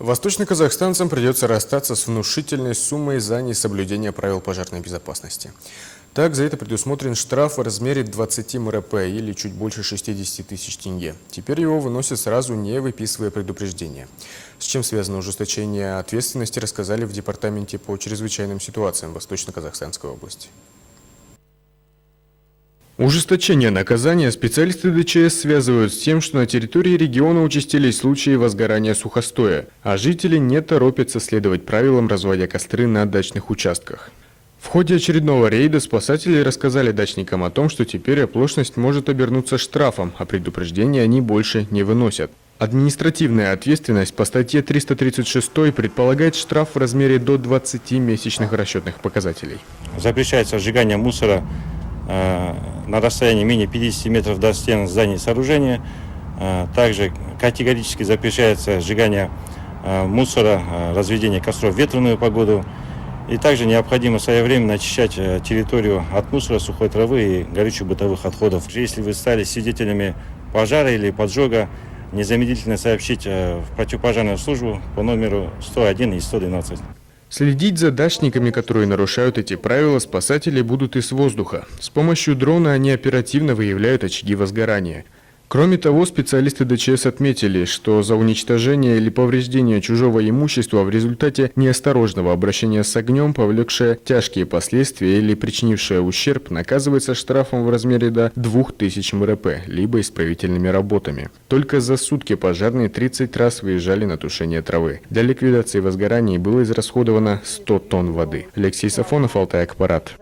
Восточноказахстанцам придется расстаться с внушительной суммой за несоблюдение правил пожарной безопасности. Так, за это предусмотрен штраф в размере 20 МРП или чуть больше 60 тысяч тенге. Теперь его выносят сразу, не выписывая предупреждения. С чем связано ужесточение ответственности, рассказали в Департаменте по чрезвычайным ситуациям Восточно-Казахстанской области. Ужесточение наказания специалисты ДЧС связывают с тем, что на территории региона участились случаи возгорания сухостоя, а жители не торопятся следовать правилам, разводя костры на дачных участках. В ходе очередного рейда спасатели рассказали дачникам о том, что теперь оплошность может обернуться штрафом, а предупреждения они больше не выносят. Административная ответственность по статье 336 предполагает штраф в размере до 20 месячных расчетных показателей. Запрещается сжигание мусора на расстоянии менее 50 метров до стен зданий и сооружения. Также категорически запрещается сжигание мусора, разведение костров в ветреную погоду. И также необходимо своевременно очищать территорию от мусора, сухой травы и горючих бытовых отходов. Если вы стали свидетелями пожара или поджога, незамедлительно сообщить в противопожарную службу по номеру 101 и 112. Следить за дачниками, которые нарушают эти правила, спасатели будут и с воздуха. С помощью дрона они оперативно выявляют очаги возгорания. Кроме того, специалисты ДЧС отметили, что за уничтожение или повреждение чужого имущества в результате неосторожного обращения с огнем, повлекшее тяжкие последствия или причинившее ущерб, наказывается штрафом в размере до 2000 МРП, либо исправительными работами. Только за сутки пожарные 30 раз выезжали на тушение травы. Для ликвидации возгораний было израсходовано 100 тонн воды. Алексей Сафонов, Алтай Акпарат.